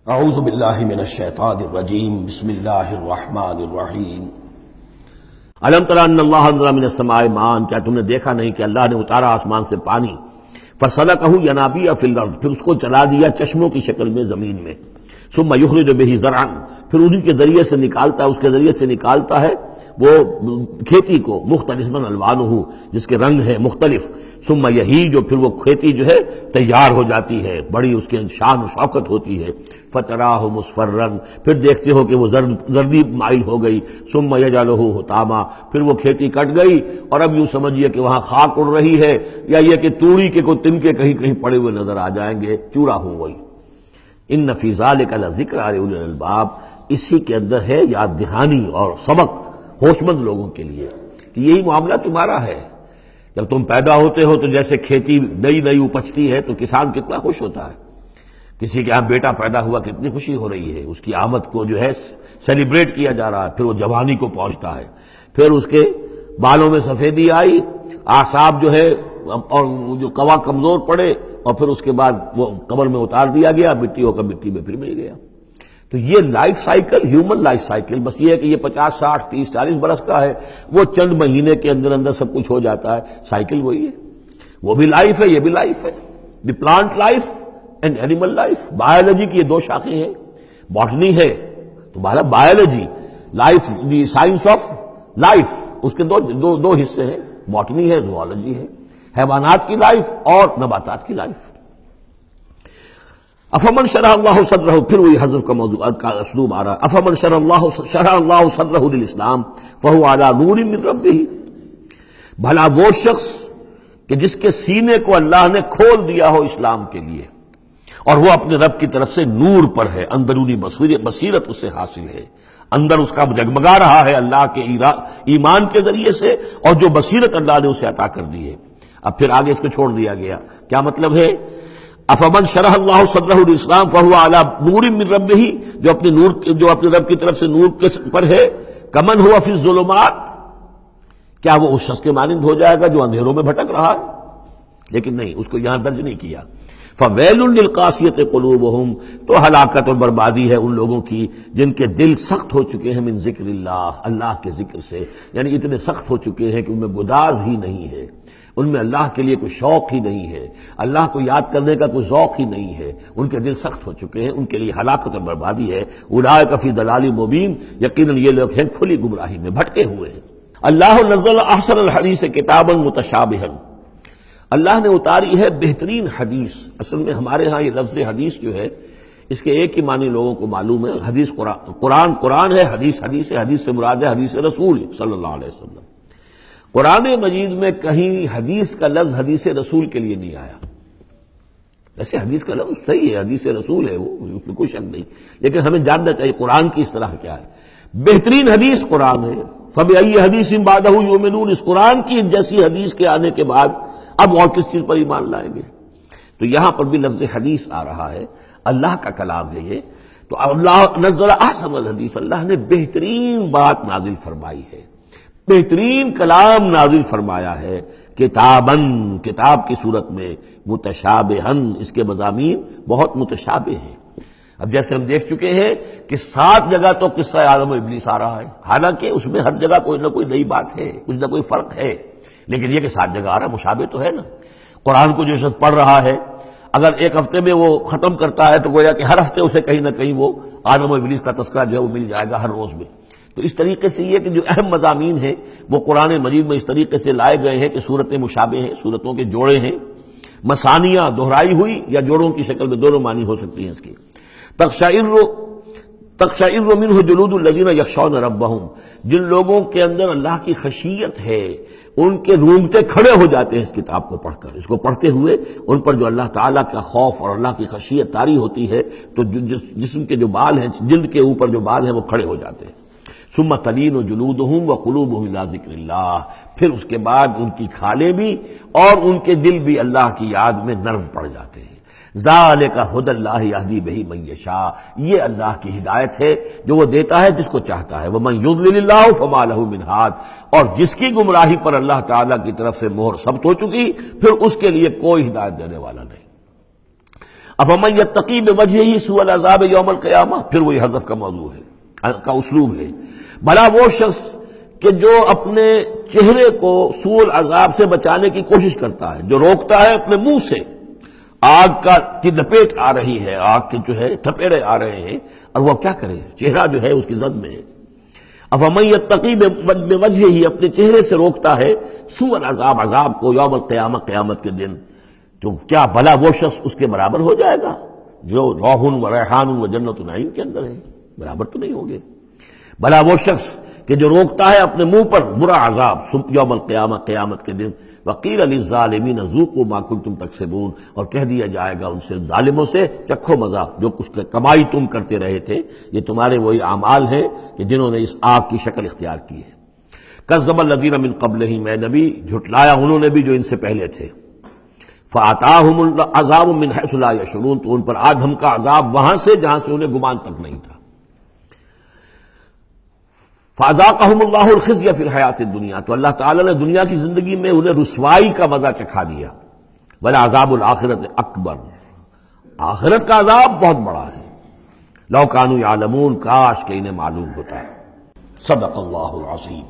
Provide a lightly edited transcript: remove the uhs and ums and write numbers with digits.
اعوذ باللہ من الشیطان الرجیم بسم اللہ الرحمن الرحیم الم تر ان اللہ انزل من السماء ماء، کیا تم نے دیکھا نہیں کہ اللہ نے اتارا آسمان سے پانی، فسلکہ ینابیع فی الارض، پھر اس کو چلا دیا چشموں کی شکل میں زمین میں، ثم یخرج بہ زرعا، پھر انہی کے ذریعے سے نکالتا ہے، اس کے ذریعے سے نکالتا ہے وہ کھیتی کو، مختلف الوانہ، جس کے رنگ ہیں مختلف، ثم یہیج، جو پھر وہ کھیتی جو ہے تیار ہو جاتی ہے، بڑی اس کے شان و شوکت ہوتی ہے، فتراہ مصفرا، پھر دیکھتے ہو کہ وہ زردی مائل ہو گئی، ثم یجعلہ حطاما، پھر وہ کھیتی کٹ گئی اور اب یوں سمجھیے کہ وہاں خاک اڑ رہی ہے، یا یہ کہ توڑی کے کوئی تنکے کہیں کہیں پڑے ہوئے نظر آ جائیں گے، چورا ہو گئی۔ ان فی ذلک لذکر لأولی الالباب، اسی کے اندر ہے یاد دہانی اور سبق ہوش مند لوگوں کے لیے کہ یہی معاملہ تمہارا ہے۔ جب تم پیدا ہوتے ہو تو جیسے کھیتی نئی نئی اپجتی ہے تو کسان کتنا خوش ہوتا ہے، کسی کے یہاں بیٹا پیدا ہوا کتنی خوشی ہو رہی ہے، اس کی آمد کو جو ہے سیلیبریٹ کیا جا رہا ہے، پھر وہ جوانی کو پہنچتا ہے، پھر اس کے بالوں میں سفیدی آئی، اعصاب جو ہے اور جو قوا کمزور پڑے، اور پھر اس کے بعد وہ قبر میں اتار دیا گیا، مٹی ہو کر مٹی میں پھر مل گیا۔ تو یہ life cycle, human life cycle, بس یہ ہے کہ یہ 50 60 30 40 برس کا ہے، وہ چند مہینے کے اندر اندر سب کچھ ہو جاتا ہے، سائیکل وہی ہے، وہ بھی لائف ہے، یہ بھی لائف ہے۔ The plant life and animal life, biology کی یہ دو شاخیں ہیں، باٹنی ہے تمہارا biology, life the science of life, اس کے دو حصے ہیں، باٹنی ہے، زوالوجی ہے، حیوانات کی لائف اور نباتات کی لائف۔ افمن شرح اللہ صدرہ، پھر وہی حذف کا موضوع کا اسلوب آ رہا ہے، افمن شرح اللہ صدرہ للاسلام فہو علی نور من ربہ، بھلا وہ شخص کہ جس کے سینے کو اللہ نے کھول دیا ہو اسلام کے لیے اور وہ اپنے رب کی طرف سے نور پر ہے، اندرونی بصیرت اس سے حاصل ہے، اندر اس کا جگمگا رہا ہے اللہ کے ایمان کے ذریعے سے، اور جو بصیرت اللہ نے اسے عطا کر دی ہے۔ اب پھر آگے اس کو چھوڑ دیا گیا، کیا مطلب ہے؟ افمن شرح اللہ صدرہ للاسلام فہو علی نور من ربہ، جو اپنے رب کی طرف سے نور کے پر ہے، کمن ہوا فی الظلمات، کیا وہ اس شخص کے مانند ہو جائے گا جو اندھیروں میں بھٹک رہا ہے؟ لیکن نہیں، اس کو یہاں درج نہیں کیا۔ فویل للقاسیۃ قلوبہم، تو ہلاکت اور بربادی ہے ان لوگوں کی جن کے دل سخت ہو چکے ہیں من ذکر اللہ کے ذکر سے، یعنی اتنے سخت ہو چکے ہیں کہ ان میں گداز ہی نہیں ہے، ان میں اللہ کے لیے کوئی شوق ہی نہیں ہے، اللہ کو یاد کرنے کا کوئی ذوق ہی نہیں ہے، ان کے دل سخت ہو چکے ہیں، ان کے لیے ہلاکت اور بربادی ہے۔ اولئک فی ضلال مبین، یقیناً یہ لوگ ہیں کھلی گمراہی میں بھٹکے ہوئے ہیں۔ اللہ نزل احسن الحدیث کتابا متشابہا، اللہ نے اتاری ہے بہترین حدیث۔ اصل میں ہمارے ہاں یہ لفظ حدیث جو ہے اس کے ایک ہی معنی لوگوں کو معلوم ہے، حدیث قرآن ہے، حدیث ہے، حدیث سے مراد ہے حدیث رسول صلی اللہ علیہ وسلم۔ قرآن مجید میں کہیں حدیث کا لفظ حدیث رسول کے لیے نہیں آیا، ویسے حدیث کا لفظ صحیح ہے، حدیث رسول ہے، وہ اس میں کوئی شک نہیں، لیکن ہمیں جاننا چاہیے قرآن کی اصطلاح کیا ہے۔ بہترین حدیث قرآن ہے، فَبِأَيِّ حَدِيثٍ بَعْدَهُ يُؤْمِنُونَ، اس قرآن کی جیسی حدیث کے آنے کے بعد اب اور کس چیز پر ایمان لائیں گے؟ تو یہاں پر بھی لفظ حدیث آ رہا ہے، اللہ کا کلام ہے یہ، تو اللہ نزل احسن الحدیث، اللہ نے بہترین بات نازل فرمائی ہے، بہترین کلام نازل فرمایا ہے، کتاباً، کتاب کی صورت میں، متشابہاً، اس کے مضامین بہت متشابہ ہیں۔ اب جیسے ہم دیکھ چکے ہیں کہ 7 جگہ تو قصہ آدم و ابلیس آ رہا ہے، حالانکہ اس میں ہر جگہ کوئی نہ کوئی نئی بات ہے، کچھ نہ کوئی فرق ہے، لیکن یہ کہ 7 جگہ آ رہا ہے، مشابہ تو ہے نا۔ قرآن کو جو شخص پڑھ رہا ہے اگر ایک ہفتے میں وہ ختم کرتا ہے تو گویا کہ ہر ہفتے اسے کہیں نہ کہیں وہ آدم و ابلیس کا تذکرہ جو ہے وہ مل جائے گا ہر روز میں۔ تو اس طریقے سے یہ کہ جو اہم مضامین ہیں وہ قرآن مجید میں اس طریقے سے لائے گئے ہیں کہ صورتیں مشابہ ہیں، صورتوں کے جوڑے ہیں، مثانیہ دہرائی ہوئی یا جوڑوں کی شکل میں دونوں معنی ہو سکتی ہیں اس کی۔ تقشعر منہ جلود الذین یخشون ربہم، جن لوگوں کے اندر اللہ کی خشیت ہے ان کے رونگٹے کھڑے ہو جاتے ہیں اس کتاب کو پڑھ کر، اس کو پڑھتے ہوئے ان پر جو اللہ تعالیٰ کا خوف اور اللہ کی خشیت طاری ہوتی ہے تو جسم کے جو بال ہیں، جلد کے اوپر جو بال ہیں وہ کھڑے ہو جاتے ہیں۔ ثم تلین جلودہم وقلوبہم الی ذکر اللہ، پھر اس کے بعد ان کی کھالیں بھی اور ان کے دل بھی اللہ کی یاد میں نرم پڑ جاتے ہیں۔ ذالک ھدی اللہ یہدی بہ من یشاء، یہ اللہ کی ہدایت ہے جو وہ دیتا ہے جس کو چاہتا ہے۔ ومن یضلل اللہ فما لہ من ہاد، اور جس کی گمراہی پر اللہ تعالیٰ کی طرف سے مہر ثبت ہو چکی پھر اس کے لیے کوئی ہدایت دینے والا نہیں۔ افمن یتقی بوجہہ سوء العذاب یوم القیامہ، پھر وہی حذف کا موضوع ہے، کا اسلوب ہے، بھلا وہ شخص کہ جو اپنے چہرے کو سوء العذاب سے بچانے کی کوشش کرتا ہے، جو روکتا ہے اپنے منہ سے، آگ کی لپیٹ آ رہی ہے، آگ کے جو ہے تھپیڑے آ رہے ہیں، اور وہ کیا کرے، چہرہ جو ہے اس کی زد میں ہے۔ افمن یتقی بوجہہ، اپنے چہرے سے روکتا ہے، سوء العذاب، عذاب کو، یوم القیامہ، قیامت کے دن، تو کیا بھلا وہ شخص اس کے برابر ہو جائے گا جو روح و ریحان و جنت نعیم کے اندر ہے؟ برابر تو نہیں ہوگے۔ بھلا وہ شخص کہ جو روکتا ہے اپنے منہ پر برا عذاب یوم القیامہ، قیامت کے دن، وقیل للظالمین ذوقوا ما کنتم تکسبون، اور کہہ دیا جائے گا ان سے، ظالموں سے، چکھو مزہ، جو کچھ کمائی تم کرتے رہے تھے، یہ تمہارے وہی اعمال ہیں کہ جنہوں نے اس آگ کی شکل اختیار کی ہے۔ کذب الذین من قبلہم، اے نبی جھٹلایا انہوں نے بھی جو ان سے پہلے تھے، فآتاہم العذاب من حیث لا یشعرون، تو ان پر آ دھمکا عذاب وہاں سے جہاں سے انہیں گمان تک نہیں تھا۔ فَأَذَاقَهُمُ اللَّهُ الْخِزْيَ فِي الْحَيَاةِ الدُّنْيَا، تو اللہ تعالیٰ نے دنیا کی زندگی میں انہیں رسوائی کا مزہ چکھا دیا۔ وَلَعَذَابُ الْآخِرَةِ أَكْبَرُ، آخرت کا عذاب بہت بڑا ہے۔ لَوْ كَانُوا يَعْلَمُونَ، کاش کہ انہیں معلوم ہوتا۔ صدق اللہ العظیم۔